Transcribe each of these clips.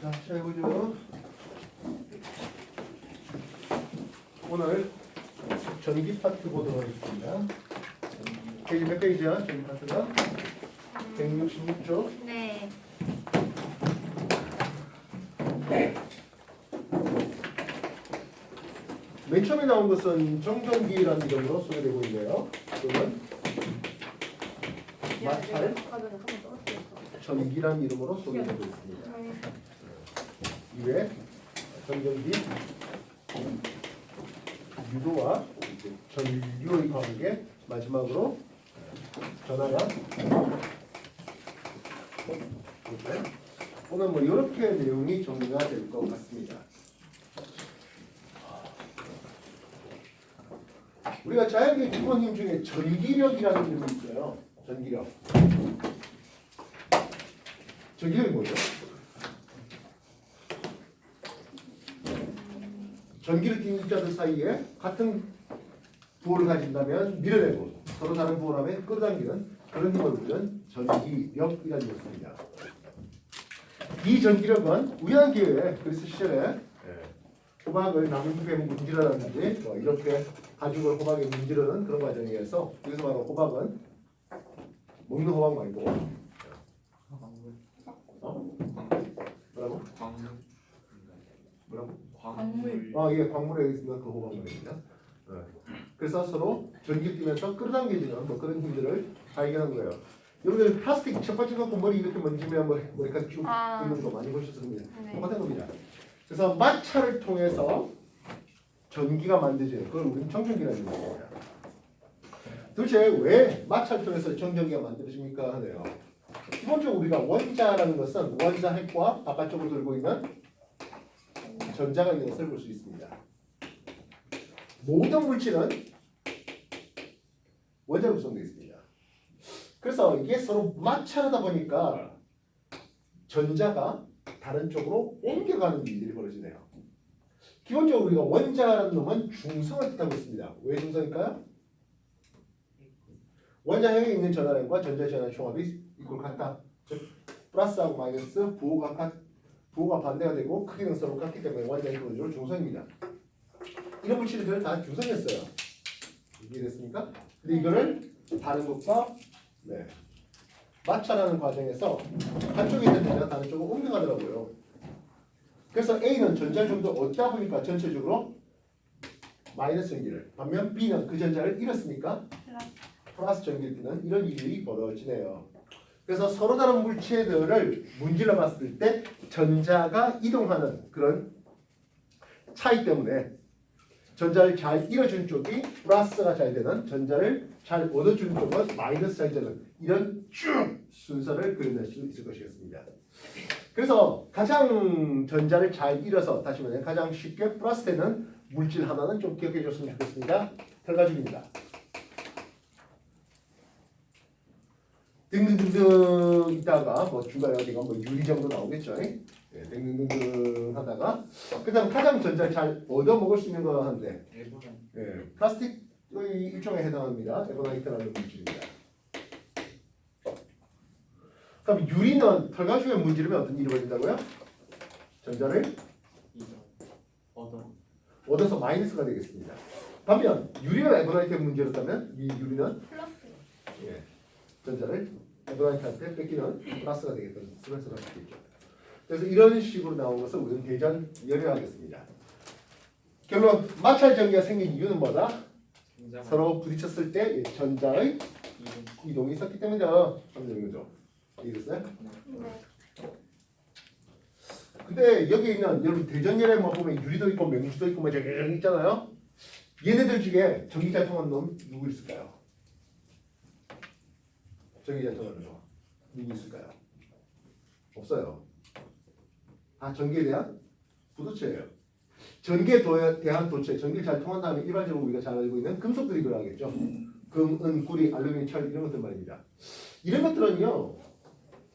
자, 해보죠. 오늘 전기 파트 보도록 하겠습니다. 페이지 몇 페이지야? 전기 파트가? 166쪽. 네. 맨 처음에 나온 것은 정전기라는 이름으로 소개되고 있네요. 또는 마찰 전기라는 이름으로 소개되고 있습니다. 이외 정전기 유도와 전류의 관계, 마지막으로 전하량. 오늘 뭐 이렇게 내용이 정리가 될 것 같습니다. 우리가 자연계 기본 힘 중에 전기력이라는 힘이 있어요. 전기력. 전기력이 뭐죠? 전기를 띠는 입자들 사이에 같은 부호를 가진다면 밀어내고 서로 다른 부호라면 끌어당기는 그런 힘을 우리는 전기력이라는 것입니다. 이 전기력은 우연한 기회에 그리스 시절에 호박을 나무잎에 문지르라든지 이렇게 가죽을 호박에 문지르는 그런 과정에서 여기서 말하는 호박은 먹는 호박 말고 뭐라고? 뭐라고? 광물. 예, 광물에 있는 그 호박 말입니다. 그래서 서로 전기 뛰면서 끌어당겨지는 뭐 그런 힘들을 발견한 거예요. 여러분들 플라스틱 첫 번째 갖고 머리 이렇게 만지면 머리카락 쭉 뜨는 거 많이 보셨습니다. 네. 똑같은 겁니다. 그래서 마찰을 통해서 전기가 만들어져요. 그걸 우리는 정전기라는 겁니다. 도대체 왜 마찰을 통해서 정전기가 만들어집니까 하네요. 기본적으로 우리가 원자라는 것은 원자 핵과 바깥쪽으로 돌고 있는 전자가 있는 것을 볼 수 있습니다. 모든 물질은 원자로 구성되어 있습니다. 그래서 이게 서로 마찰하다 보니까 전자가 다른 쪽으로 옮겨가는 일들이 벌어지네요. 기본적으로 우리가 원자라는 놈은 중성을 뜻하고 있습니다. 왜 중성일까요? 원자핵에 있는 전하량과 전자 전하량 총합이 이꼴 같다. 즉 플러스하고 마이너스 부호가 반대가 되고 크기는 서로 같기 때문에 원자핵 기본적으로 중성입니다. 이런 물질들 다 중성이었어요. 이해됐습니까? 근데 이거를 다른 것과 마찰하는 과정에서 한쪽에 있는 전자가 다른 쪽으로 옮겨가더라고요. 그래서 A는 전자를 좀 더 얻다 보니까 전체적으로 마이너스 전기를, 반면 B는 그 전자를 잃었으니까 플러스 전기를 띠는 이런 일이 벌어지네요. 그래서 서로 다른 물체들을 문질러 봤을 때 전자가 이동하는 그런 차이 때문에 전자를 잘 잃어준 쪽이 플러스가 잘 되는, 전자를 잘 얻어주는 쪽은 마이너스 잘 되는, 이런 쭉 순서를 그려낼 수 있을 것이겠습니다. 그래서 가장 전자를 잘 잃어서, 다시 말해 가장 쉽게 플러스 되는 물질 하나는 좀 기억해 줬으면 좋겠습니다. 털가죽입니다. 등등등등 있다가 중간에 어디가 유리 정도 나오겠죠. 등등등등 하다가 그다음 가장 전자를 잘 얻어 먹을 수 있는 거 한데 플라스틱의 일종에 해당합니다. 에버나이트라는 물질입니다. 그럼 유리는 털가죽에 문지르면 어떤 일이 벌어진다고요? 전자를 얻어서 마이너스가 되겠습니다. 반면 유리가 에버나이트에 문지르다면 이 유리는 플러스. 전자를 에버나이트한테 뺏기는 플러스가 되겠다는 스트레스가 되겠죠. 그래서 이런 식으로 나온 것을 우리는 대전 열애하겠습니다. 결론 마찰 전기가 생긴 이유는 뭐다? 서로 부딪혔을 때 전자의 이동이 있었기 때문이다. 하는 거죠. 이해됐어요? 네. 근데 여기 있는 여러분 대전열애 보면 유리도 있고 맹주도 있고 저기 있잖아요. 얘네들 중에 전기 잘 통하는 놈 누구 있을까요? 전기 잘 통하는 놈 누구 있을까요? 없어요. 전기에 대한 부도체예요. 전기에 대한 도체, 전기를 잘 통한다면 일반적으로 우리가 잘 알고 있는 금속들이 들어가겠죠. 금, 은, 구리, 알루미늄, 철 이런 것들 말입니다. 이런 것들은요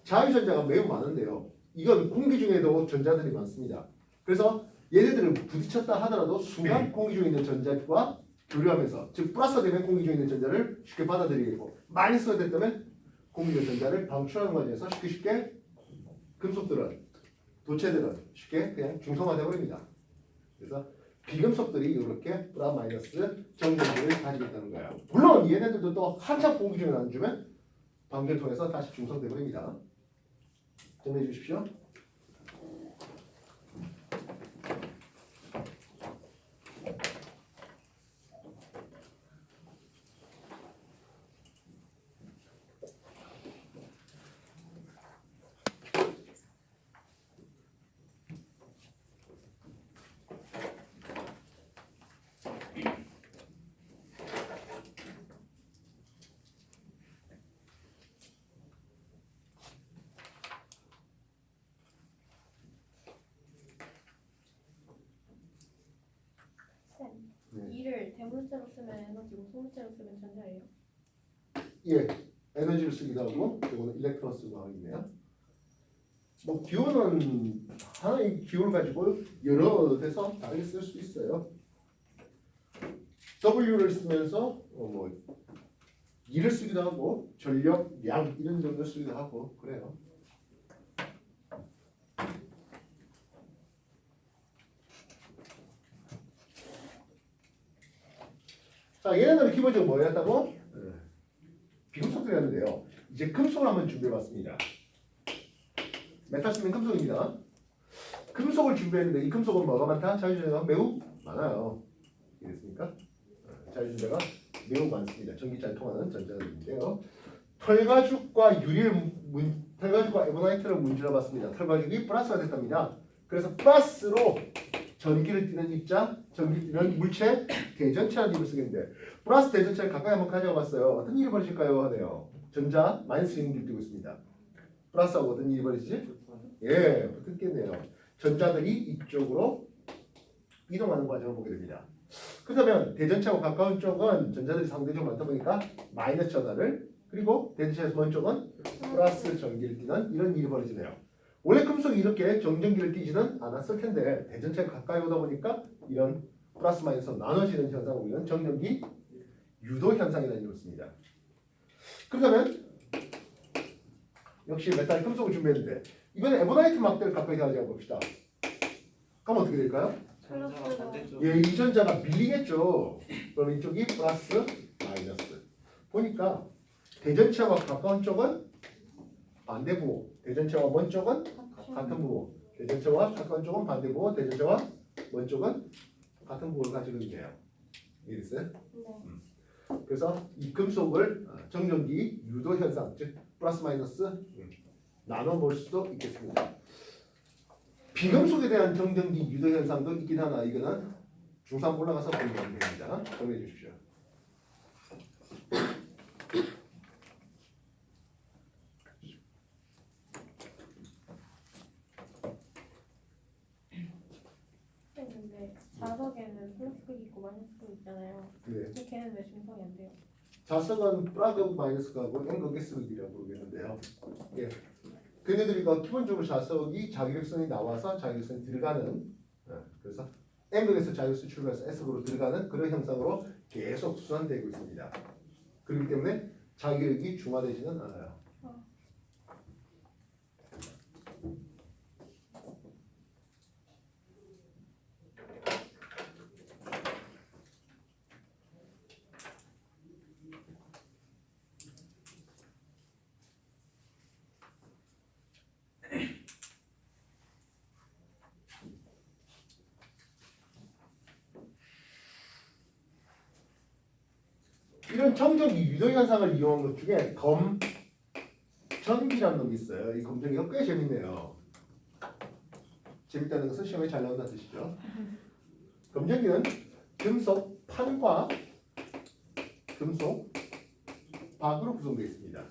자유전자가 매우 많은데요. 이건 공기 중에도 전자들이 많습니다. 그래서 얘네들을 부딪혔다 하더라도 순간 공기 중에 있는 전자와 교류하면서, 즉 플러스가 되면 공기 중에 있는 전자를 쉽게 받아들이고 마이너스가 됐다면 공기 중 전자를 방출하는 과정에서 쉽게 금속들은 도체들은 쉽게 그냥 중성화돼 버립니다. 그래서 비금속들이 이렇게 플러스 마이너스 정전기를 가지고 있다는 거예요. 물론 얘네들도 또 한참 공기 중에 안 주면 방전을 통해서 다시 중성돼 버립니다. 정리해 주십시오. 쌤, 네. 이를 대물체로 쓰면 에너지고 소물체로 쓰면 전자예요. 예, 에너지를 쓰기도 하고 이거는 일렉트론 쓰고 하겠네요. 뭐 기호는 하나의 기호를 가지고 여러 데서 다르게 쓸 수 있어요. W를 쓰면서 뭐 E를 쓰기도 하고 전력, 량 이런 정도 쓰기도 하고 그래요. 자, 얘네들은 기본적으로 뭐였다고? 비금속들이었는데요. 이제 금속을 한번 준비해봤습니다. 메탈 쓰면 금속입니다. 금속을 준비했는데 이 금속은 뭐가 많다? 자유전자가 매우 많아요. 이해됐습니까? 자유전자가 매우 많습니다. 전기잘 통하는 전자들인데요. 털가죽과 털가죽과 에보나이트를 문제로 봤습니다. 털가죽이 플러스가 됐답니다. 그래서 플러스로 전기를 띠는 입자, 전기를 띠는 물체, 대전체라는 입을 쓰겠는데 플러스 대전체를 가까이 한번 가져가 봤어요. 어떤 일이 벌어질까요? 하네요. 전자 마이너스 인을 띠고 있습니다. 플러스하고 어떤 일이 벌어지지? 예, 붙겠네요. 전자들이 이쪽으로 이동하는 과정을 보게 됩니다. 그렇다면 대전체하고 가까운 쪽은 전자들이 상대적으로 많다 보니까 마이너스 전하를 그리고 대전체에서 먼 쪽은 플러스 전기를 띠는 이런 일이 벌어지네요. 원래 금속이 이렇게 정전기를 띠지는 않았을 텐데 대전체가 가까이 오다 보니까 이런 플러스 마이너스 나눠지는 현상을 우리는 정전기 유도 현상이라는 이름을 씁니다. 그렇다면 역시 메탈 금속을 준비했는데 이번에 에보나이트 막대를 가까이 가져가 봅시다. 그럼 어떻게 될까요? 플러스가 반대쪽. 예, 이 전자가 밀리겠죠. 그럼 이쪽이 플러스 마이너스. 보니까 대전체와 가까운 쪽은 반대부호, 대전체와 먼 쪽은 같은 부호. 대전체와 가까운 쪽은 반대부호, 대전체와 먼 쪽은 같은 부호를 가지고 있네요. 이해됐어요? 네. 그래서 이 금속을 정전기 유도 현상, 즉 플러스 마이너스 나눠 볼 수도 있겠습니다. 비금속에 대한 정전기 유도 현상도 있긴 하나 이거는 중3 올라가서 공부하면 됩니다. 정리해 주십시오. 쌤, 근데 자석에는 플러스극 있고 마이너스극 있잖아요. 네. 근데 걔는 왜 중성이 안 돼요? 자석은 플러스 마이너스하고 N극의 모르겠는데요. 예. 걔네들이 기본적으로 자석이 자기력선이 나와서 자기력선이 들어가는 그래서 N극에서 자기력선 출발해서 S극으로 들어가는 그런 형상으로 계속 순환되고 있습니다. 그렇기 때문에 자기력이 중화되지는 않아요. 이런 정전기 유도 현상을 이용한 것 중에 검전기라는 놈이 있어요. 이 검전기가 꽤 재밌네요. 재밌다는 것은 시험에 잘 나온다는 뜻이죠. 검전기는 금속 판과 금속 박으로 구성되어 있습니다.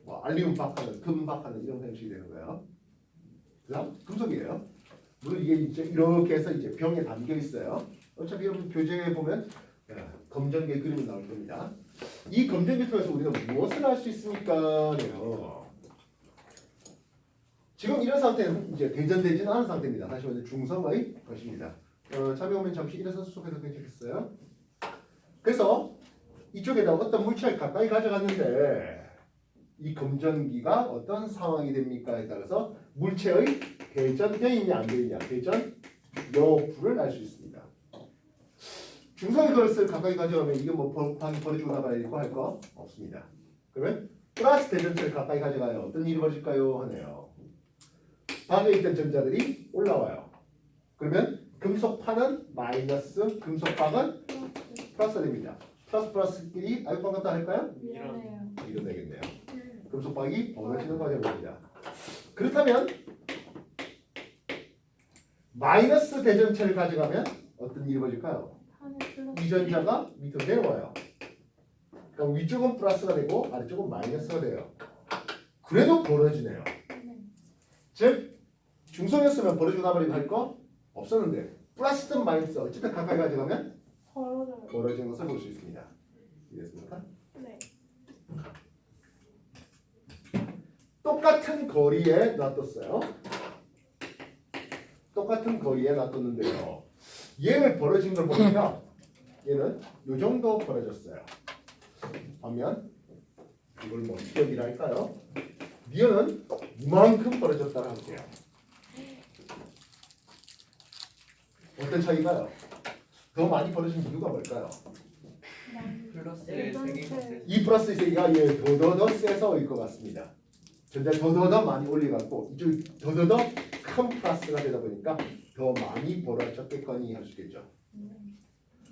뭐 알루미늄 박하는, 금 박하는 이런 형식이 되는 거예요. 그다음 금속이에요. 물론 이게 이제 이렇게 해서 이제 병에 담겨 있어요. 어차피 여러분 교재에 보면 검전기의 그림이 나올 겁니다. 이 검전기 통해서 우리가 무엇을 할 수 있습니까?네요. 지금 이런 상태는 이제 대전되지는 않은 상태입니다. 다시 말해 중성의 것입니다. 참여오면 잠시 일어서 수속해도 괜찮겠어요? 그래서 이쪽에다 어떤 물체를 가까이 가져갔는데 이 검전기가 어떤 상황이 됩니까에 따라서 물체의 대전되어 있냐 안 되어 있냐 대전 여부를 알 수 있습니다. 중성의 것을 가까이 가져가면 이게 뭐 곱하기 버려주고 나가야 되고 할 거 없습니다. 그러면 플러스 대전체를 가까이 가져가요. 어떤 일이 벌어질까요? 하네요. 방에 있던 전자들이 올라와요. 그러면 금속파는 마이너스, 금속방은 플러스 됩니다. 플러스 플러스끼리 알고 반갑다 할까요? 미안해요. 이건 되겠네요. 금속방이 벌어지는 과정입니다. 그렇다면 마이너스 대전체를 가져가면 어떤 일이 벌어질까요? 판에 플러스. 이 전자가 밑으로 내려와요. 그럼 위쪽은 플러스가 되고 아래쪽은 마이너스가 돼요. 그래도 벌어지네요. 네. 즉 중성이었으면 벌어지고 나버리고 할 거 없었는데 플러스든 마이너스 어쨌든 가까이 가져가면 벌어져요. 벌어지는 것을 볼 수 있습니다. 이해했습니까? 네. 똑같은 거리에 놔뒀어요. 똑같은 거리에 놔뒀는데요. 얘를 벌어진 걸 보니까 얘는 이 정도 벌어졌어요. 반면 이걸 뭐 기억이라 할까요? 니은은 이만큼 벌어졌다고 할게요. 어떤 차이가요? 더 많이 벌어진 이유가 뭘까요? 플러스의 세계가 이 플러스 세기가 얘 더더더 세서일 것 같습니다. 전자 더더더 많이 올려갖고 이쪽이 더더더 큰 플러스가 되다 보니까 더 많이 벌어졌겠거니 할 수 있겠죠.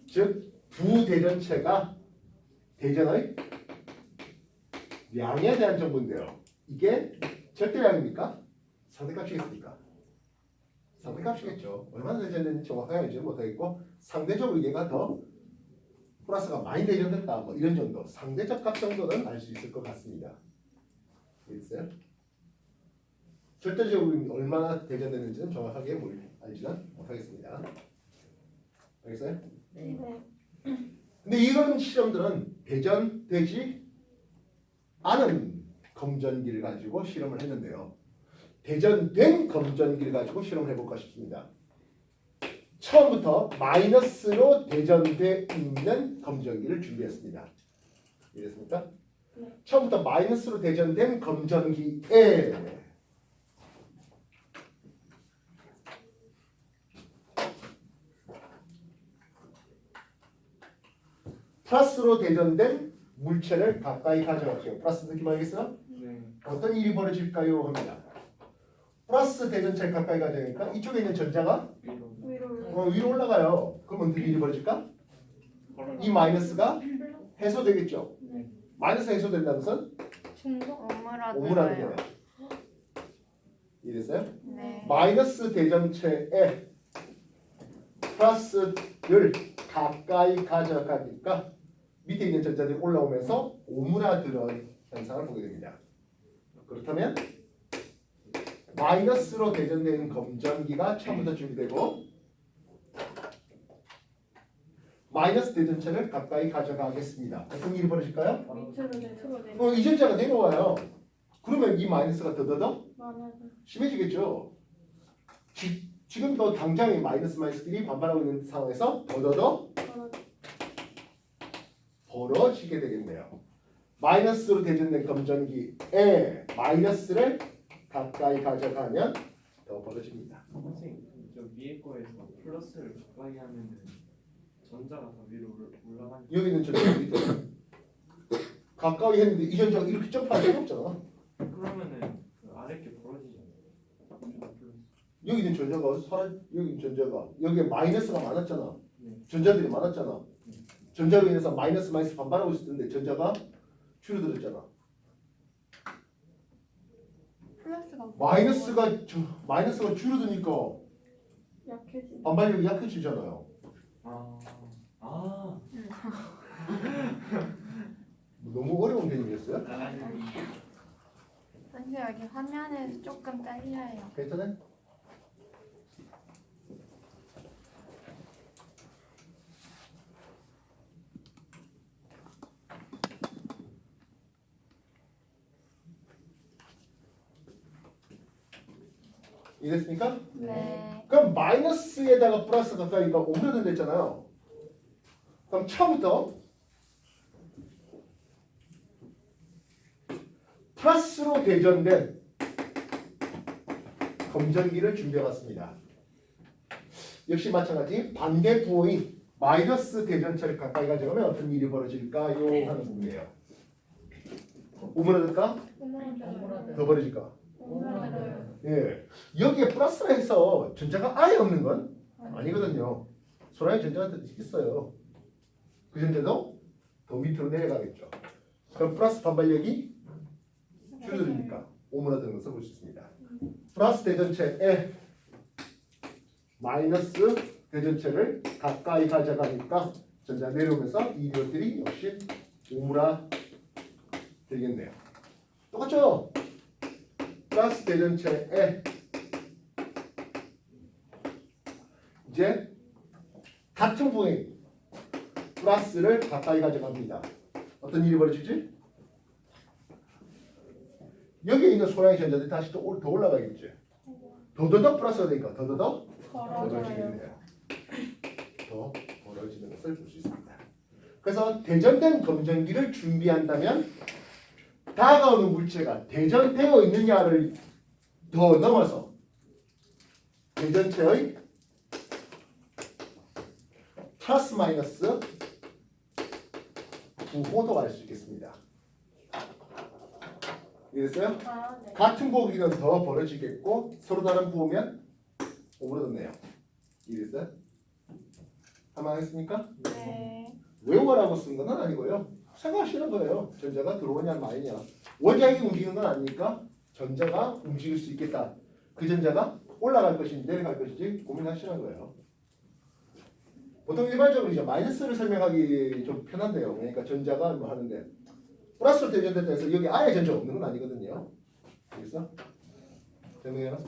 즉 부대전체가 대전의 양에 대한 정보인데요. 이게 절대량입니까? 상대값이겠습니까? 상대값이겠죠. 얼마나 대전되는지 정확하게 알지 못하겠고 상대적으로 얘가 더 플러스가 많이 대전됐다 뭐 이런 정도 상대적 값 정도는 알 수 있을 것 같습니다. 알겠어요? 절대적으로 얼마나 대전되는지는 정확하게 알지는 못하겠습니다. 알겠어요? 네. 근데 이런 실험들은 대전되지 않은 검전기를 가지고 실험을 했는데요. 대전된 검전기를 가지고 실험을 해볼까 싶습니다. 처음부터 마이너스로 대전돼 있는 검전기를 준비했습니다. 이해됐습니까? 네. 처음부터 마이너스로 대전된 검전기에 플러스로 대전된 물체를 가까이 가져갈게요. 플러스 느낌 알겠어요? 네. 어떤 일이 벌어질까요? 합니다. 플러스 대전체를 가까이 가져가니까 이쪽에 있는 전자가 위로 위로 위로 올라가요. 그럼 어떤 일이 벌어질까? 이 마이너스가 해소되겠죠. 네. 마이너스 해소된다는 것은 중성 오므라는 거예요. 이해됐어요? 네. 마이너스 대전체에 플러스를 가까이 가져가니까 밑에 있는 전자들이 올라오면서 오므라드는 현상을 보게 됩니다. 그렇다면 마이너스로 대전되는 검전기가 처음부터 준비되고 마이너스 대전체를 가까이 가져가겠습니다. 어떤 일이 벌어질까요? 밑으로 내려. 이 전자가 내려와요. 그러면 이 마이너스가 더더더 많아져. 심해지겠죠. 지금도 당장의 마이너스 마이너스끼리 반발하고 있는 상황에서 더더더 벌어지게 되겠네요. 마이너스로 대전된 검전기에 마이너스를 가까이 가져가면 더 벌어집니다. 선생님 저 위에 거에서 플러스를 가까이 하면은 전자가 더 위로 올라가는 여기는 전자들이 가까이 했는데 이 전자가 이렇게 점프할 필요 없잖아. 그러면은 그 아래 게 벌어지잖아요. 플러스. 여기는 전자가 여기 전자가 여기에 마이너스가 많았잖아. 네. 전자들이 많았잖아. 전자로 인해서 마이너스 마이너스 반발하고 있었는데 전자가 줄어들었잖아. 마이너스가 줄어드니까 약해지. 반발력이 약해지잖아요. 아. 너무 어려운 개념이었어요? 선생님 여기 화면에서 조금 딸려요. 괜찮아요? 이해됐습니까? 네. 그럼 마이너스에다가 플러스 가까이가 오므라든 됐잖아요. 그럼 처음부터 플러스로 대전된 검전기를 준비해봤습니다. 역시 마찬가지 반대 부호인 마이너스 대전체를 가까이 가져가면 어떤 일이 벌어질까요? 하는 부분이에요. 오므라들까? 오므라들어요. 더 벌어질까? 오므라들어요. 예, 여기에 플러스라 해서 전자가 아예 없는 건 아니거든요. 소란의 전자가 있어요. 그 전자도 더 밑으로 내려가겠죠. 그럼 플러스 반발력이 줄어드니까 오므라드는 것을 볼 수 있습니다. 플러스 대전체에 마이너스 대전체를 가까이 가져가니까 전자 내려오면서 이 것들이 역시 오므라들겠네요. 똑같죠? 플러스 대전체에 이제 같은 부호인 플러스를 가까이 가져갑니다. 어떤 일이 벌어지지? 여기에 있는 소량의 전자들이 다시 더 올라가겠지. 더더더 플러스가 되니까 더더더 벌어져요. 벌어지겠네요. 더 벌어지는 것을 볼 수 있습니다. 그래서 대전된 검전기를 준비한다면 다가오는 물체가 대전되어 있느냐를 더 넘어서 대전체의 플러스 마이너스 부호도 알 수 있겠습니다. 이해됐어요? 아, 네. 같은 부호기는 더 벌어지겠고 서로 다른 부호면 오므라졌네요. 이해됐어요? 할만하겠습니까? 네. 외워라고 쓴 건 아니고요. 생각하시는 거예요. 전자가 들어오냐 마느냐. 원자력이 움직이는 건 아니니까 전자가 움직일 수 있겠다. 그 전자가 올라갈 것인지 내려갈 것인지 고민하시는 거예요. 보통 일반적으로 이제 마이너스를 설명하기 좀 편한데요. 그러니까 전자가 뭐 하는데 플러스로 대전됐다 해서 여기 아예 전자 없는 건 아니거든요. 알겠어? 되네요.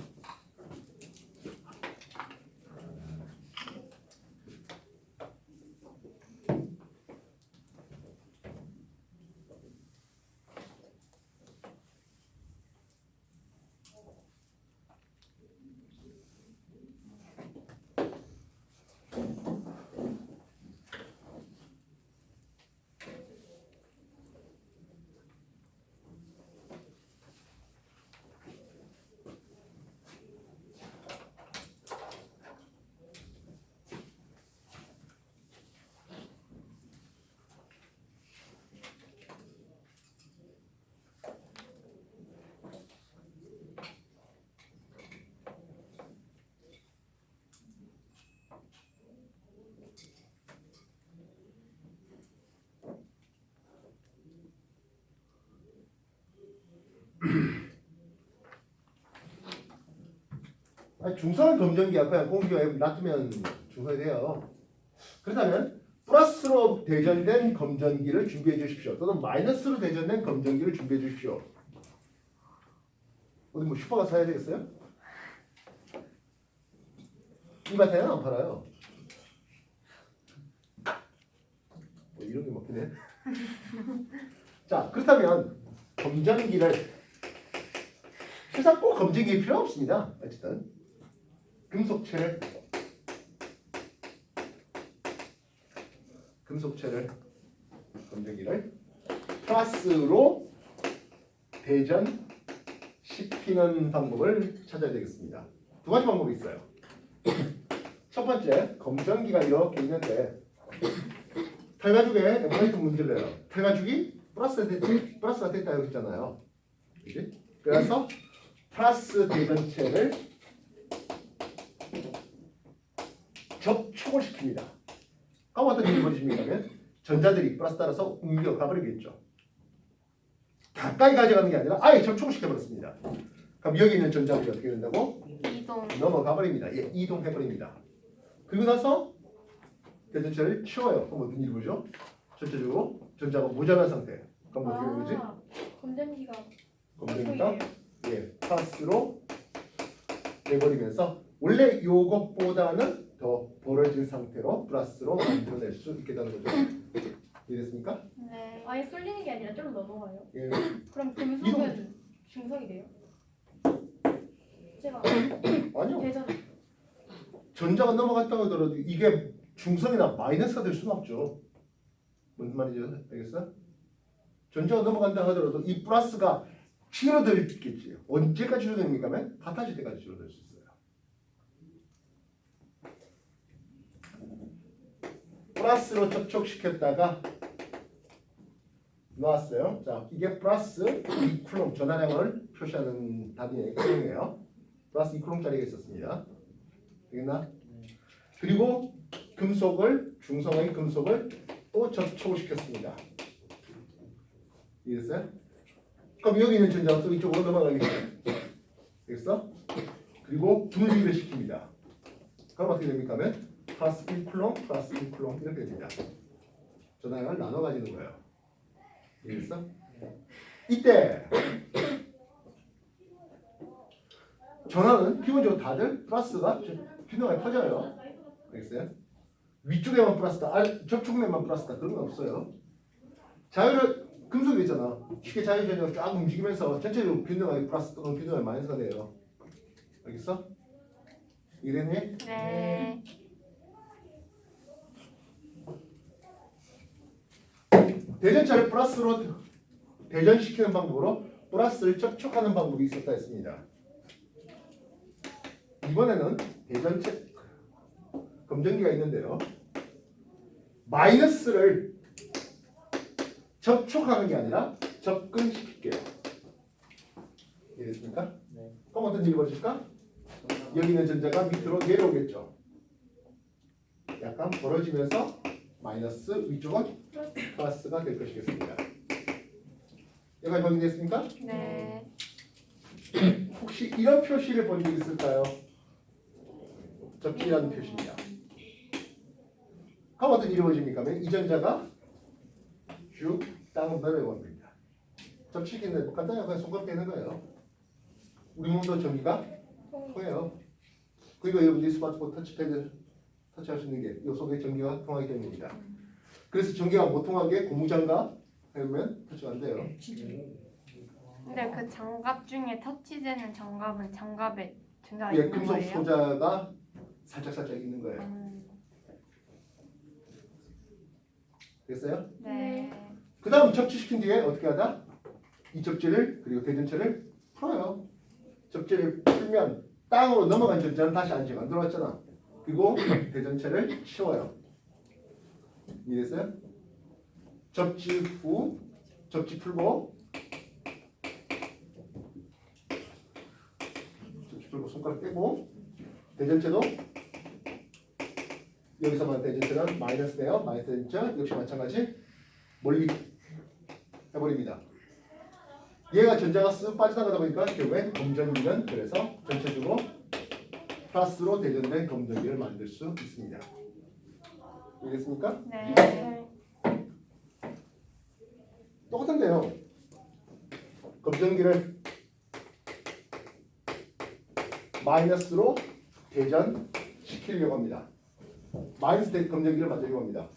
중성은 검전기야. 그냥 공기가 놔두면 중성이 돼요. 그렇다면 플러스로 대전된 검전기를 준비해 주십시오. 또는 마이너스로 대전된 검전기를 준비해 주십시오. 어디 뭐 슈퍼가 사야 되겠어요? 이마트에는 안 팔아요. 뭐 이런 게 먹긴 해. 자, 그렇다면 검전기를 실상 꼭 검전기 필요 없습니다. 어쨌든 금속체를 검전기를 플러스로 대전시키는 방법을 찾아야 되겠습니다. 두 가지 방법이 있어요. 첫 번째, 검전기가 이렇게 있는데 탈가죽에 에버라이트 문제를 내요. 탈가죽이 플러스가 됐다 여기 있잖아요. 그렇지? 그래서 플러스 대전체를 접촉을 시킵니다. 그럼 어떤 일이 벌어집니까? 전자들이 플러스 따라서 옮겨가 버리겠죠. 가까이 가져가는 게 아니라 아예 접촉을 시켜버렸습니다. 그럼 여기 있는 전자들이 어떻게 된다고? 이동. 넘어가 버립니다. 예, 이동해 버립니다. 그리고 나서 대전체를 치워요. 그럼 어떤 일이 보죠? 전체적으로 전자가 모자란 상태. 그럼 어떻게 되는 거지? 검전기가 검전기가 예, 플러스로 돼버리면서 원래 요것보다는 더 벌어진 상태로 플러스로 만들어낼 수 있게 되는 거죠. 이해됐습니까? 네. 아예 쏠리는 게 아니라 좀 넘어가요. 예. 그럼 금속은 중성이 돼요? 제가 아니요. 대전 전자가 넘어갔다고 하더라도 이게 중성이나 마이너스가 될 수는 없죠. 무슨 말인지 알겠어? 전자가 넘어간다 하더라도 이 플러스가 줄어들겠지. 언제까지 줄어듭니까? 하면 같아질 때까지 줄어들 수 있어요. 플러스로 접촉시켰다가 놓았어요. 자, 이게 플러스 2쿨롬 전하량을 표시하는 답이 쿨롬이에요. 플러스 2쿨롬짜리가 있었습니다. 되겠나? 그리고 금속을 중성의 금속을 또 접촉을 시켰습니다. 이해됐어요? 그럼 여기 있는 전자가 또 이쪽으로 넘어가겠죠. 됐어? 그리고 분리를 시킵니다. 그럼 어떻게 됩니까? 하면 플러스 1쿨롬, 플러스 1쿨롬 이렇게 됩니다. 전하량을 나눠 가지는 거예요. 이해됐어? 이때 전하는 기본적으로 다들 플러스가 균형에 퍼져요. 알겠어요? 위쪽에만 플러스다, 접촉면만 플러스다 그런 건 없어요. 자유를 금속이 있잖아. 쉽게 자유전형을 쫙 움직이면서 전체적으로 균등하게 플러스 또는 균등하게 마이너스가 돼요. 알겠어? 이해됐니? 네. 대전차를 플러스로 대전시키는 방법으로 플러스를 접촉하는 방법이 있었다 했습니다. 이번에는 대전체 검정기가 있는데요. 마이너스를 접촉하는 게 아니라 접근시킬게요. 이해됐습니까? 네. 그럼 어떤 일이 벌어질까? 여기 있는 전자가 밑으로 내려오겠죠. 약간 벌어지면서 마이너스 위쪽은 플러스가 될 것이겠습니다. 여기까지 확인됐습니까? 네. 혹시 이런 표시를 본 적 있을까요? 접지라는 표시입니다. 그럼 어떤 일이 벌어집니까? 이 전자가 쭉 땅으로 내려옵니다. 접시기는 간단하게 그냥 손가락 대는 거예요. 우리 몸도 전기가 통해요. 그리고 여러분들이 스마트폰 터치패드 터치할 수 있는 게 이 속에 전기가 통하기 때문입니다. 그래서 전기가 못 통하게 고무장갑 해보면 터치가 안 돼요. 근데 그 장갑 중에 터치되는 장갑은 장갑에 전자가 예, 있는 금속 거예요? 소자가 살짝 있는 거예요. 됐어요? 네. 그 다음 접지시킨 뒤에 어떻게 하다? 이 접지를 그리고 대전체를 풀어요. 접지를 풀면 땅으로 넘어간 전자는 다시 안쪽에 안 들어왔잖아. 그리고 대전체를 치워요. 이해됐어요? 접지 후 접지 풀고 접지 풀고 손가락 떼고 대전체도 여기서만 대전체는 마이너스 돼요. 마이너스 대전체 역시 마찬가지 멀리 해버립니다. 얘가 전자가 쓱 빠져나가다 보니까 결국엔 검전기는 그래서 전체적으로 플러스로 대전된 검전기를 만들 수 있습니다. 알겠습니까? 네. 똑같은데요. 검전기를 마이너스로 대전시키려고 합니다. 마이너스 검전기를 만들려고 합니다.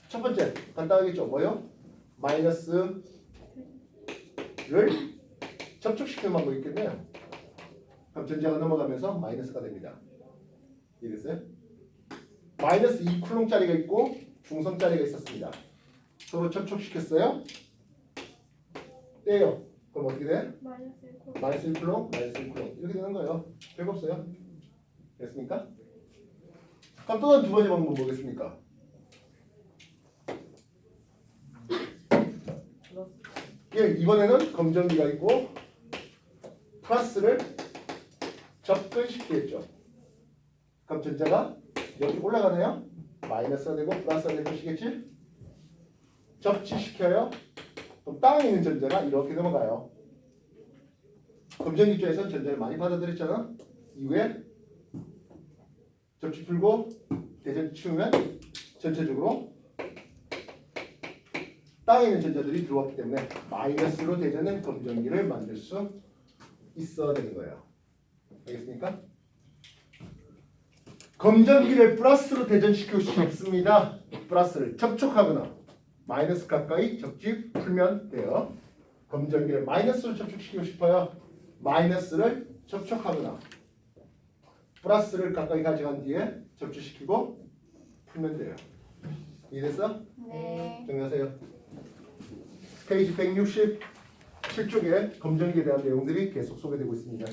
첫 번째 간단하겠죠. 뭐요? 마이너스를 접촉시키는 방법이 있겠네요. 그럼 전자가 넘어가면서 마이너스가 됩니다. 이해됐어요? 마이너스 2쿨롱짜리가 있고 중성짜리가 있었습니다. 서로 접촉시켰어요. 떼요. 그럼 어떻게 돼? 마이너스 1코. 마이너스 1쿨롱, 마이너스 1쿨롱 이렇게 되는 거예요. 별거 없어요. 됐습니까? 그럼 또 다른 두 번째 방법 뭐겠습니까? 예, 이번에는 검정기가 있고 플러스를 접근시키겠죠. 그럼 전자가 여기 올라가네요. 마이너스가 되고 플러스가 될 것이겠지? 접지시켜요. 그럼 땅에 있는 전자가 이렇게 넘어가요. 검정기 쪽에서는 전자를 많이 받아들였잖아. 이후에 접지 풀고 대전 치우면 전체적으로 땅에 있는 전자들이 들어왔기 때문에 마이너스로 되는 검정기를 만들 수 있어야 되는 거예요. 알겠습니까? 검정기를 플러스로 대전시킬 수 있습니다. 플러스를 접촉하거나 마이너스 가까이 접지 풀면 돼요. 검정기를 마이너스로 접촉시키고 싶어요. 마이너스를 접촉하거나 플러스를 가까이 가져간 뒤에 접지시키고 풀면 돼요. 이해됐어? 네. 정리하세요. 페이지 160 7쪽에 검정기에 대한 내용들이 계속 소개되고 있습니다.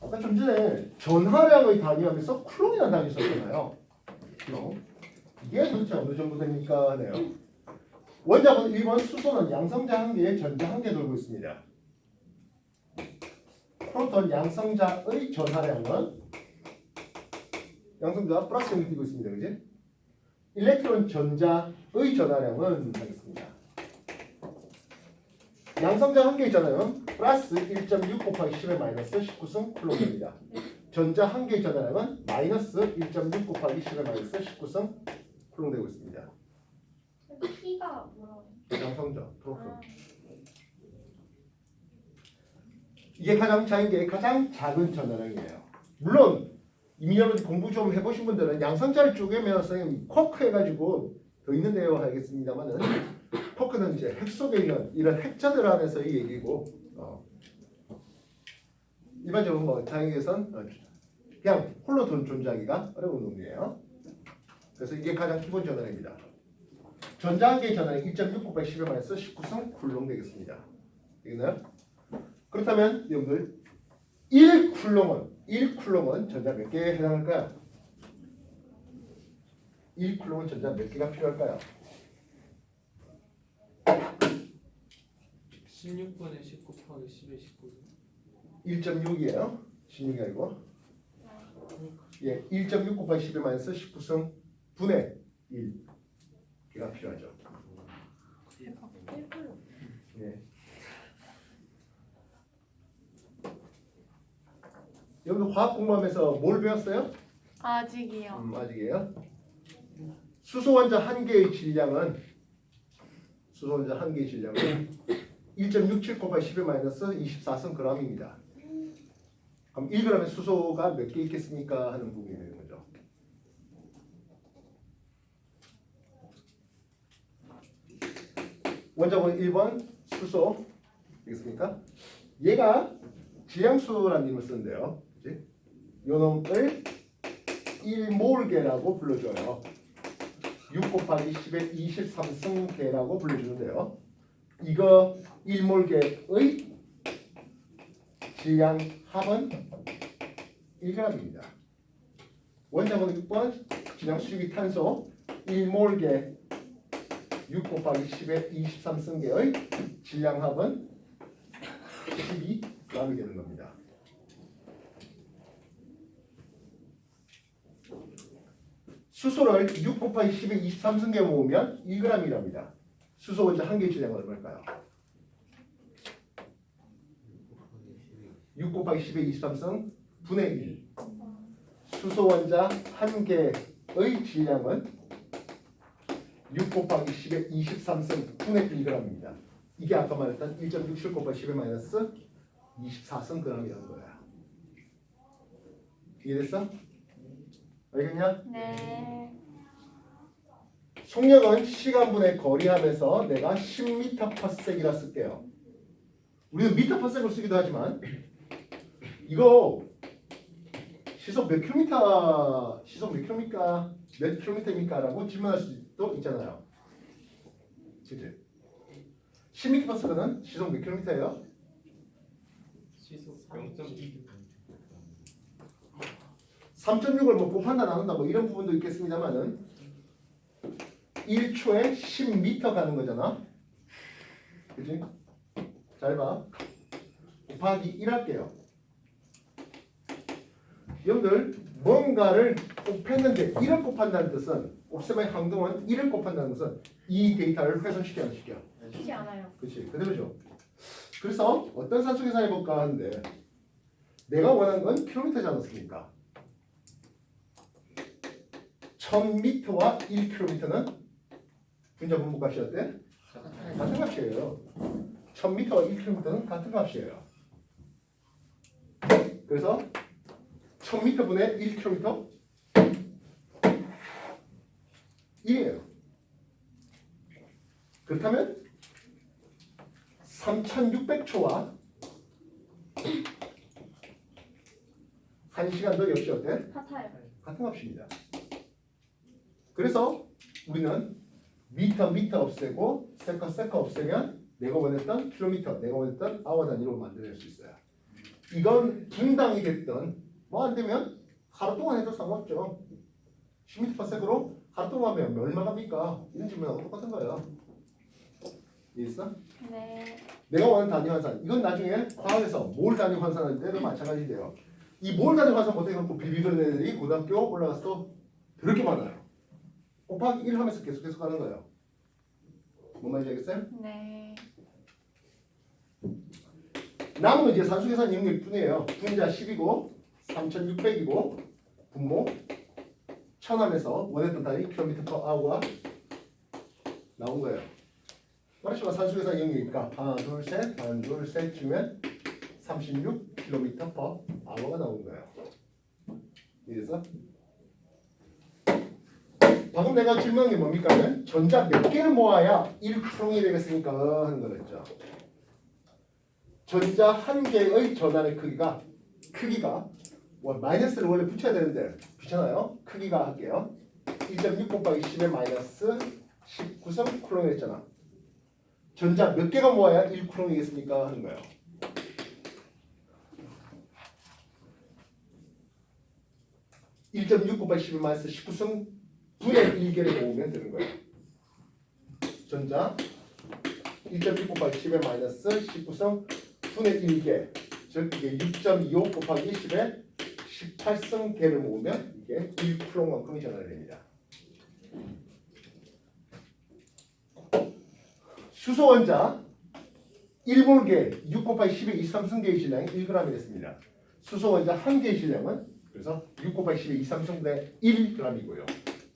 아까 좀 전에 전하량의 단위하면서 쿨롱이라는 단위 썼잖아요. 쿨롱. 이게 도대체 어느 정도 됩니까? 하네요. 원자분 1번 수소는 양성자 한 개에 전자 한 개 돌고 있습니다. 프로톤 양성자의 전하량은 양성자 플러스 0이 띄고 있습니다. 그지? 일렉트론 전자의 전하량은 하겠습니다. 양성자 한 개 있잖아요. 플러스 1.6 곱하기 10의 마이너스 19승 쿨롱입니다. 전자 한 개 전하량은 마이너스 1.6 곱하기 10의 마이너스 19승 쿨롱 되고 있습니다. P가 뭐라고 해요? 양성자 프로톤. 아, 이게 가장 자연계의 가장 작은 전하량이에요. 물론 이미 여러분 공부 좀 해보신 분들은 양성자를 쪼개면 선생님 쿼크 해가지고 더 있는데요 하겠습니다만은 쿼크는 이제 핵 속에 있는 이런 핵자들 안에서의 얘기고 일반적으로 뭐 자연계에선 그냥 홀로 존재하기가 어려운 놈이에요. 그래서 이게 가장 기본 전하량입니다. 전자 한 개의 전하량 1.6 곱하기 10의 마이너스 19승 쿨롱 되겠습니다. 되겠나요? 그렇다면 여러분들 1쿨롱은 전자 몇 개에 해당할까요? 1쿨롱은 전자 몇 개가 필요할까요? 16분의 10 곱하기 10의 19. 1.6이에요. 16이 아니고 예, 1.6 곱하기 10의 마이너스 19승 분의 1개가 필요하죠. 대박. 1불. 예. 여러분 화학 공부하면서 뭘 배웠어요? 아직이요. 아직이에요. 수소 원자 한 개의 질량은 1.67 곱하기 10의 마이너스 24승 g입니다. 그럼 1g의 수소가 몇 개 있겠습니까? 하는 부분이 되는 거죠. 원자번 1번 수소 되겠습니까? 얘가 질량수라는 이름을 쓰는데요. 그치? 요 놈을 1몰계라고 불러줘요. 6 곱하기 10의 23승계라고 불러주는데요. 이거 1몰계의 질량 합은 1g입니다. 원자번호 6번 질량 수직이 탄소 1몰계 6 곱하기 10의 23승계의 질량 합은 12g이 되는 겁니다. 수소를 6 곱하기 10의 23승계 모으면 1g이랍니다. 수소 원자 한 개의 질량은 얼마일까요? 6 곱하기 10의 23승 분의 1. 수소 원자 한 개의 질량은 6 곱하기 10의 23승 분의 1g입니다. 이게 아까 말했던 1.67 곱하기 10의 마이너스 24승 g이라는 거야. 이해됐어? 알겠냐? 네. 속력은 시간분의 거리하면서 내가 10m/s이라 쓸게요. 우리는 m/s로 쓰기도 하지만 이거 시속 몇 킬로미터입니까? 라고 질문할 수도 있잖아요. 그치? 10m/s는 시속 몇 킬로미터예요? 시속 0.2. 3.6을 뭐 곱한다 나눈다 뭐 이런 부분도 있겠습니다만은 1초에 10m 가는 거잖아. 그지? 잘 봐. 곱하기 1 할게요. 여러분들 뭔가를 곱했는데 1을 곱한다는 뜻은 옵셈의 항동은 1을 곱한다는 것은 이 데이터를 훼손시켜 안 시켜? 쉽지 않아요. 그렇지 그대로죠. 그래서 어떤 산수 계산해볼까 하는데 내가 원하는 건 킬로미터지 않았습니까? 1000m와 1km는 분자 분모값이 어때? 같은 값이에요. 1000m와 1km는 같은 값이에요. 그래서 1000m분의 1km 1이에요. 그렇다면 3600초와 1시간도 역시 어때? 같아요. 같은 값입니다. 그래서 우리는 미터 없애고 세컨 없애면 내가 원했던 킬로미터, 내가 원했던 아워 단위로 만들어낼 수 있어요. 이건 분당이 됐든 뭐 안 되면 하루 동안 해도 상관없죠. 10m/s로 하루 동안 하면 얼마 갑니까? 이런 질문하고 똑같은 거예요. 이해했어? 네. 내가 원하는 단위 환산. 이건 나중에 과학에서 몰 단위 환산할 때도 마찬가지 돼요. 이 몰 단위 환산 못해 갖고 비비는 애들이 고등학교 올라가서 그렇게 많아요. 곱하기 1 하면서 계속 가는 거예요. 뭔 말인지 알겠어요? 네. 남은 이제 산수계산 이용일 뿐이에요. 분자 10이고 3600이고 분모 1000 하면서 원했던 단위 km/h가 나온 거예요. 말하시면 산수계산 이용이니까 하나 둘 셋 주면 36km/h가 나온 거예요. 이래서 방금 내가 질문한 게 뭡니까? 전자 몇 개를 모아야 1쿨롱이 되겠습니까? 하는 거였죠. 전자 한 개의 전환의 크기가 마이너스를 원래 붙여야 되는데 귀찮아요. 크기가 할게요. 1.6 곱하기 10의 마이너스 19성 쿨롱이 했잖아. 전자 몇 개가 모아야 1쿨롱이겠습니까? 하는 거예요. (1.6) 곱하기 10의 마이너스 19성 분의 1개를 모으면 되는 거예요. 전자 1.6 곱하기 10의 마이너스 19성 분의 1개, 즉 이게 6.25 곱하기 10의 18성 개를 모으면 이게 1쿨롱만큼이 전환이 됩니다. 수소 원자 1몰개 6 곱하기 10의 23승계의 질량이 1g이 됐습니다. 수소 원자 한 개의 질량은 그래서 6 곱하기 10의 23승분의 1g이고요.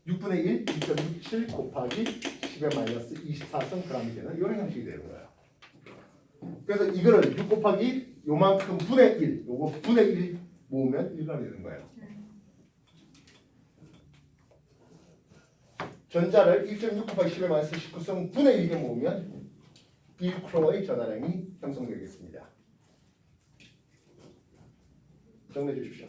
6분의 1, 2.67 곱하기 10의 마이너스 24승 g이 되는 이런 형식이 되는 거예요. 그래서 이거를 6 곱하기 요만큼 분의 1, 요거 분의 1 모으면 1g이 되는 거예요. 전자를 1.6 곱하기 10의 마이너스 19승 분의 1개 모으면 1쿨롱의 전환량이 형성되겠습니다. 정리해 주십시오.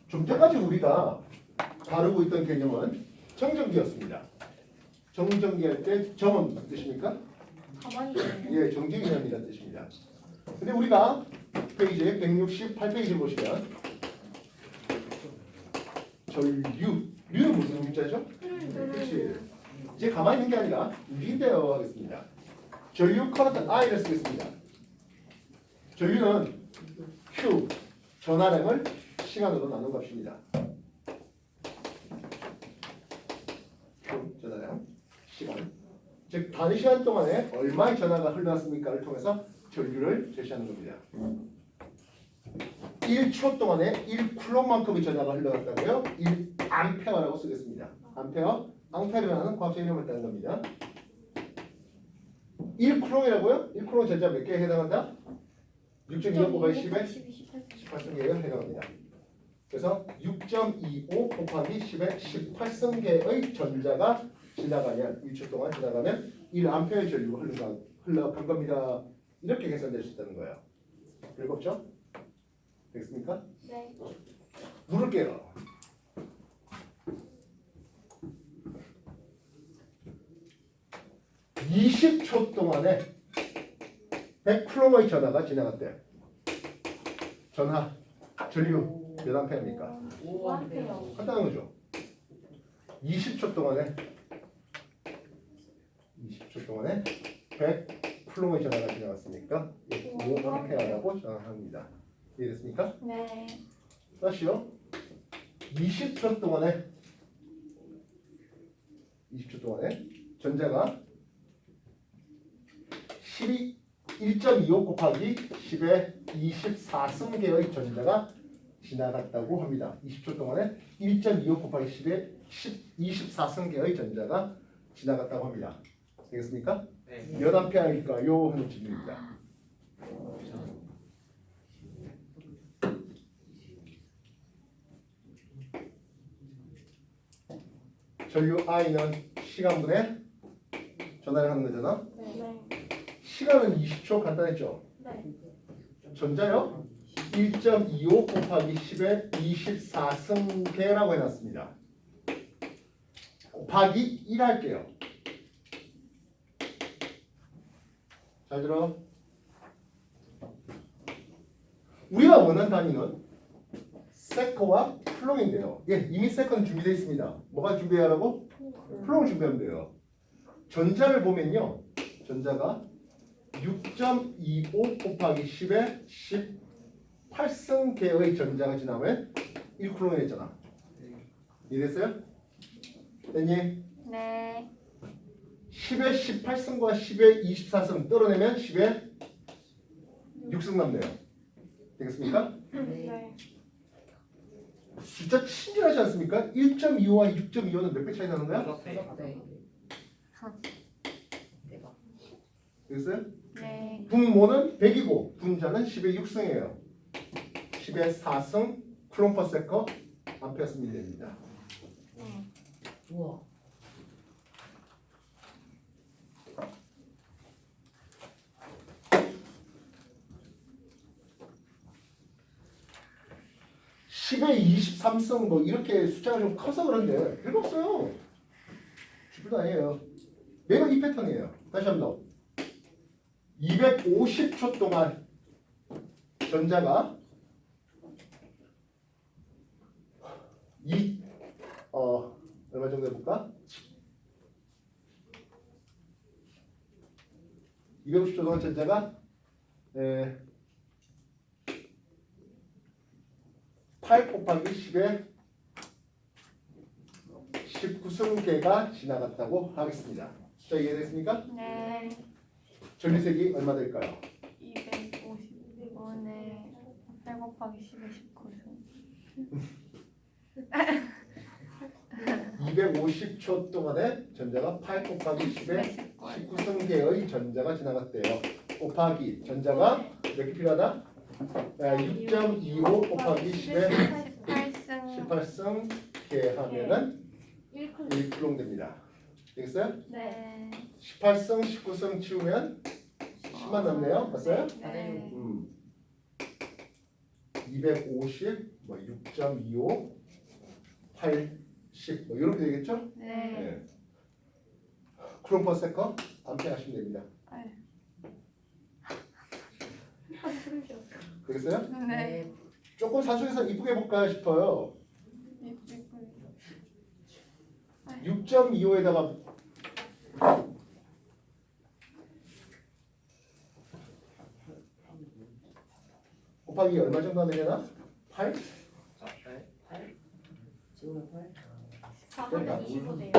좀 전까지 우리가 다루고 있던 개념은 정전기였습니다. 정전기 할 때 정은 무슨 뜻입니까? 가만히 있네요. 예, 정지 개념이라는 뜻입니다. 근데 우리가 페이지 168페이지 보시면 류는 무슨 문자죠? 그렇지. 이제 가만히 있는 게 아니라 리대어 하겠습니다. 전류 커런트 I를 쓰겠습니다. 전류는 Q 전하량을 시간으로 나눈 값입니다. Q 전하량 시간. 즉 단위 시간 동안에 얼마의 전하가 흘러났습니까를 통해서 전류를 제시하는 겁니다. 1초 동안에 1쿨롱만큼의 전하가 흘러갔다고요? 1암페어라고 쓰겠습니다. 암페어, 앙페르라는 과학적 이름을 따는 겁니다. 1쿨롱이라고요? 1쿨롱 전자 몇 개에 해당한다? 6.25 곱하기 10에 18승계에 해당합니다. 그래서 6.25 곱하기 10의 18승계의 전자가 지나가면 1초 동안 지나가면 1A의 전류가 흘러간 겁니다. 이렇게 계산될 수 있다는 거예요. 읽었죠? 되겠습니까? 네. 물을게요. 20초 동안에 100플럼의 전하가 지나갔대요. 전하, 전류 몇 암페어입니까? 5암페어. 간단한 거죠. 20초 동안에 100플럼의 전하가 지나갔으니까 5암페어라고 전화합니다. 이해됐습니까? 네. 다시요. 20초 동안에 전자가 1.25 곱하기 10의 24승계의 전자가 지나갔다고 합니다. 20초 동안에 1.25 곱하기 10의 24승계의 전자가 지나갔다고 합니다. 되겠습니까? 네. 몇 암페어일까요? 하는 질문입니다. 전류 I는 시간분에 전화를 하는 거잖아. 네. 시간은 20초 간단했죠. 네. 전자요 1.25 곱하기 10의 24승계라고 해놨습니다. 곱하기 1 할게요. 잘 들어. 우리가 원하는 단위는 세커와 플롱인데요. 예, 이미 세커는 준비되어 있습니다. 뭐가 준비해야 하라고? 플롱을 준비하면 돼요. 전자를 보면요. 전자가 6.25 곱하기 10의 18승계의 전자가 지나면 1쿨롱이 됐잖아. 이해됐어요? 됐니? 네. 10의 18승과 10의 24승 떨어내면 10의 6승 남네요. 되겠습니까? 네. 숫자 친절하지 않습니까? 1.25와 6.25는 몇 배 차이 나는 거야? 되겠어요? 네. 분모는 100이고 분자는 10의 6승이에요. 10의 4승 쿨롱 퍼 세커 암페어 쓰면 됩니다. 우와. 십 10의 23승 뭐 이렇게 숫자가 좀 커서 그런데 별거 없어요. 주부도 아니에요. 매번 이 패턴이에요. 다시 한 번 더. 250초 동안 전자가 얼마 정도 해볼까? 250초 동안 전자가 8 곱하기 10의 19승계가 지나갔다고 하겠습니다. 숫자 이해됐습니까? 네. 전류색이 얼마 될까요? 250이번에 8 곱하기 10에 19승. 250초 동안에 전자가 8 곱하기 10의 19승계의 전자가 지나갔대요. 곱하기 전자가 몇 개 필요하다? 6.25 곱하기 10의 18승. 18승계 하면은 1쿨. 1쿨롱 됩니다. 되겠어요? 네. 18승 19승 치우면 10만 남네요. 봤어요? 네. 250, 뭐 6.25, 80, 뭐 이렇게 되겠죠? 네. 쿨롱 퍼 세컨 암페 하시면 됩니다. 되겠어요? 네. 조금 산수에서 이쁘게 해볼까 싶어요. 6.25에다가 곱하기 얼마 정도 하면 되나? 8? 지금 8? 4 하면 25 돼요.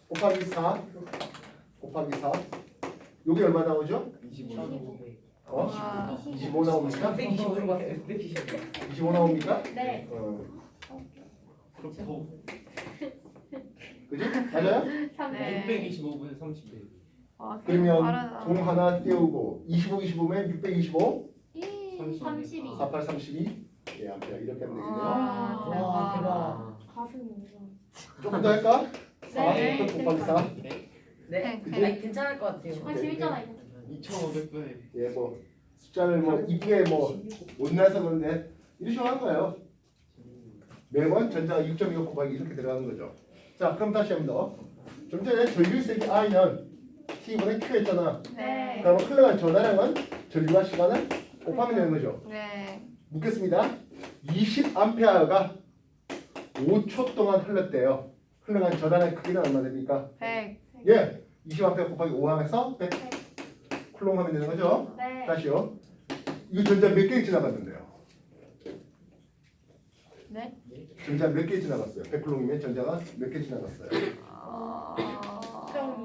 곱하기 4 곱하기 4 요게 얼마 나오죠? 1500. 어? 와. 25 나옵니까? 125로 봤어요. 125. 25 나옵니까? 네. 그렇고 그지? 맞아요? 625분의 30배. 그러면 공 하나 띄우고 25, 25면 625 32. 48, 32 예, 암페어 이렇게 하면 되겠네요. 와 대박. 가슴입니다. 조금 더 할까? 4 네. 곱하기 4. 네. 그치? 아니, 괜찮을 것 같아요. 아 재밌잖아 이거. 2,500배. 예, 뭐 숫자를 뭐 이쁘게 뭐 못 나서 그런데 이런 식으로 하는 거예요. 매번 전자가 6.25 곱하기 이렇게 들어가는 거죠. 자, 그럼 다시 한 번 더. 좀 전에 전류세기 I는 T분의 Q였잖아. 네. 그럼 흘러간 전화량은 전류와 시간을 곱하면 되는 거죠. 네. 묻겠습니다. 20A가 5초 동안 흘렀대요. 흘러간 전화량의 크기는 얼마 됩니까? 100. 예, 20A 곱하기 5 하면서 100 쿨롱 하면 되는 거죠. 네. 다시요. 이거 전자 몇 개 지나갔는데요? 네. 전자 몇 개 지나갔어요? 100쿨롱이면 전자가 몇 개 지나갔어요?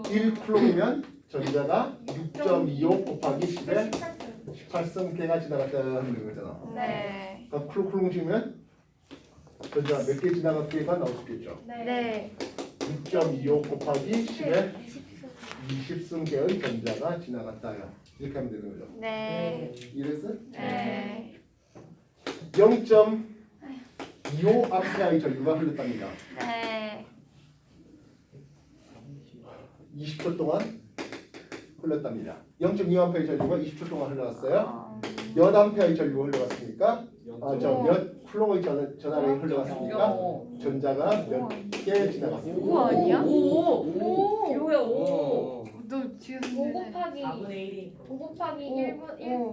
1쿨롱이면 전자가 6.25 곱하기 10에 18승 지나갔다는 거잖아. 네. 그러니까 쿨롱이면 전자 몇 개 지나갔기가 나올 수 있겠죠. 네. 6.25 곱하기 10에 20승. 20승계의 전자가 지나갔다요. 이렇게 하면 되는 거죠. 네. 이래서 네. 0.25 암페어의 전류가 흘렀답니다. 네. 20초 동안 흘렀답니다. 0.25 암페어의 전류가 20초 동안 흘러갔어요. 몇 암페어의 전류가 흘러갔습니까? 몇 쿨롱의 전압이 흘러갔습니까? 전자가 몇 개 지나갔습니까? 오 아니야? 오. 이거야 오. 너 지금 5 곱하기 4분의 1이. 5 곱하기 오.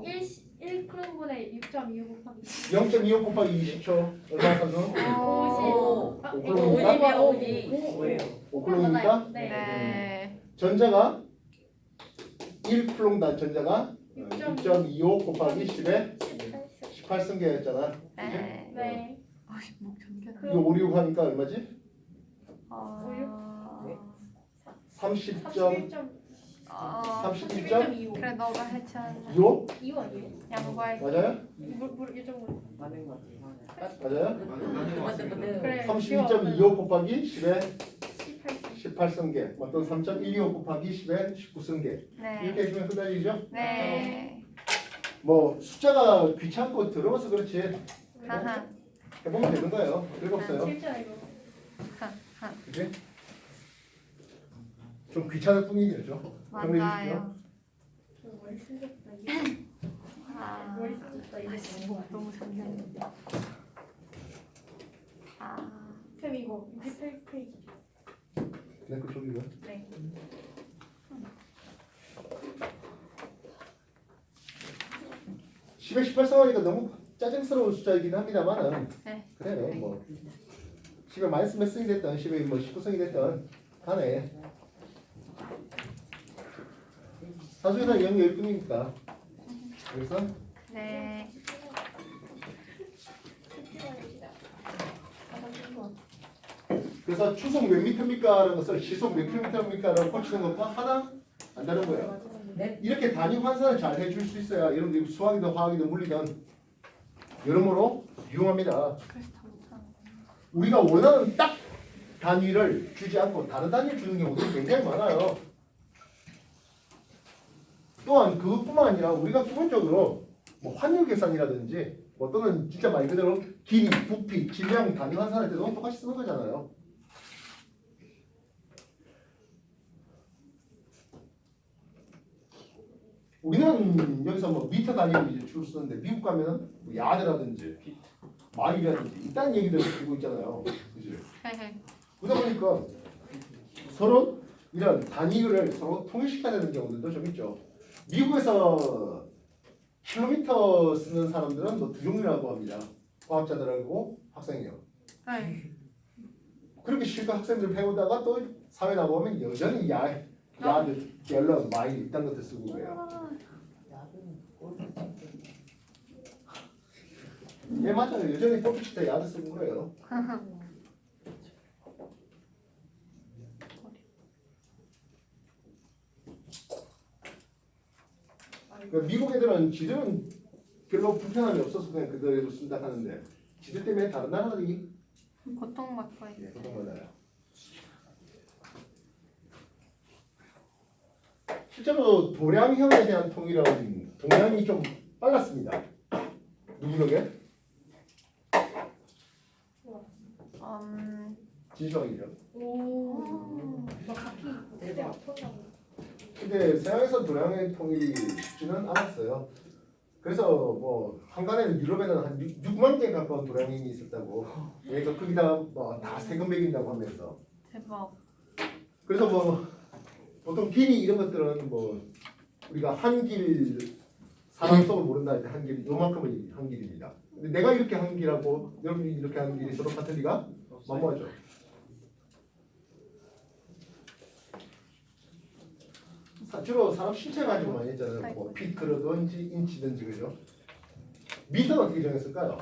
1분 1 클론분의 6.25 곱하기 0.25 곱하기 20초 얼마나 산소? 50. 오 아, 쿨롱입니까? 50이야 50. 5쿨롱입니까? 네. 네. 전자가 1쿨롱 단 전자가 6.25 곱하기 10에 18승계였잖아. 네. 네. 목 전개. 이거 5, 6 하니까 얼마지? 아. 30.25? 31.25. 그래 너가 해찬 2호? 2호 아니에요? 양보할. 맞아요? 요정도. 맞는 것 같아. 맞아요? 맞는 그래. 32.25 곱하기 10에 18. 18승계 또는 3.125 곱하기 10에 19승계 네. 이렇게 해주면 끝나지죠? 네. 뭐 숫자가 귀찮고 더러워서 그렇지 하하. 해보면 되는 거예요. 별거 없어요. 재밌잖아 이거. 그지? 좀 귀찮을 뿐이죠. 맞아요. 머리 쓰겠다 이거. 아. 머리 쓰겠다 이거. 너무 전개했는데. 아. 쌤 이거 28페이지. 네, 그쪽이요. 네. 10에 18승하니까 너무 짜증스러운 숫자이긴 합니다만은 네. 그래 뭐 10에 마이너스 몇 승이 됐든 10에 뭐 19승이 됐든 간에 사수에는 0, 10뿐이니까 그래서 네. 그래서 추속 몇 미터입니까라는 것을 시속 몇 킬로미터입니까라고 고치는 것과 하나 안 다른 거예요. 네. 이렇게 단위 환산을 잘 해줄 수 있어야 여러분들이 수학이든 화학이든 물리든 여러모로 유용합니다. 그래서 다 못하는 거. 우리가 원하는 딱 단위를 주지 않고 다른 단위를 주는 경우도 굉장히 많아요. 또한 그것뿐만 아니라 우리가 기본적으로 뭐 환율 계산이라든지 뭐 또는 진짜 말 그대로 길이, 부피, 질량 단위 환산할 때도 똑같이 쓰는 거잖아요. 우리는 여기서 뭐 미터 단위로 이제 주로 쓰는데 미국 가면은 뭐 야드라든지 마일이라든지 이딴 얘기들을 쓰고 있잖아요. 그지? 그러다 보니까 서로 이런 단위를 서로 통일시켜야 되는 경우들도 좀 있죠. 미국에서 킬로미터 쓰는 사람들은 뭐 두 종류라고 합니다. 과학자들하고 학생이요. 네. 그렇게 실컷 학생들 배우다가 또 사회 나가면 여전히 야드, 갤런, 마일 이딴 것들 쓰고 그래요. 야근 예 맞아요. 여전히 골프 칠 때 야드 쓰는 거예요. 그러니까 미국 애들은 지들은 별로 불편함이 없어서 그냥 그대로 쓴다 하는데 지들 때문에 다른 나라들이 고통받고 있어요. 고통받아요. 실제로 도량형에 대한 통일은 동양이 좀 빨랐습니다. 누구에게? 진수학이죠. 오. 막 바퀴 그때 막 터져고. 근데 서양에서 도량의 통일이 쉽지는 않았어요. 그래서 뭐 한간에는 유럽에는 한 6만 개 가까운 도량인이 있었다고. 그러니까 거기다가 뭐다 세금 매긴다고 하면서. 대박. 그래서 뭐 보통 길이 이런 것들은 뭐 우리가 한길 사람 속을 모른다 할 때 한길 요만큼은 한 길입니다. 근데 내가 이렇게 한 길하고 여러분이 이렇게 한 길이 서로 같은 리가 만무하죠. 주로 사람 신체 가지고 많이 했잖아요. 뭐 피트든지 인치든지 그죠? 미터는 어떻게 정했을까요?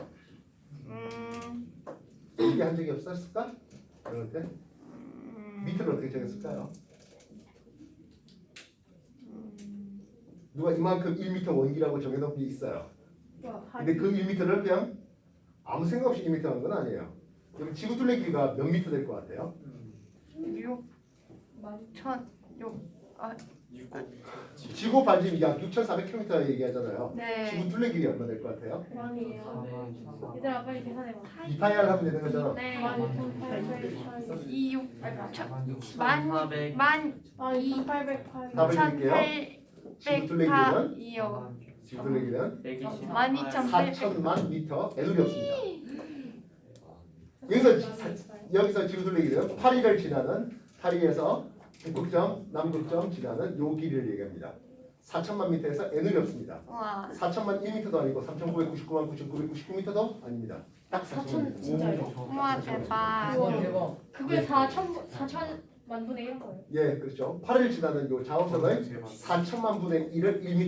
이게 한 적이 없었을까? 그럴 때 미터를 어떻게 정했을까요? 누가 이만큼 1m 원기라고 정해놓은 게 있어요. 와, 근데 그 1m를 그냥 아무 생각 없이 1m 한 건 아니에요. 그럼 지구 둘레 길이가 몇 미터 될 것 같아요? 6 많이. 6고 지구 반지름이 약 6,400km 얘기하잖아요. 네. 지구 둘레 길이 얼마 될 것 같아요? 많이에요. 얘들아 빨리 계산해봐. 2파이를 하면 되는 거잖아. 네. 12,808. 2 6 만 아니 2,808. 답을 드릴게요. 지구 둘레 길이는 2요. 지구 둘레 길이는 120 4천만 미터 애들이 없습니다. 여기서 지구 둘레 길이는 파리를 지나는 파리에서 북극점, 남극점 지나는 요 길이를 얘기합니다. 4천만 미터에서 애들이 없습니다. 와. 4천만 1m도 아니고 3,999만 9,999m도 아닙니다. 딱 4천만 4천 미터. 진짜요? 우와 대박. 우와. 대박. 그게 4천만 분의 1인 거예요. 예, 그렇죠. 파리를 지나는 요 자원선의 4천만 분의 1을 1m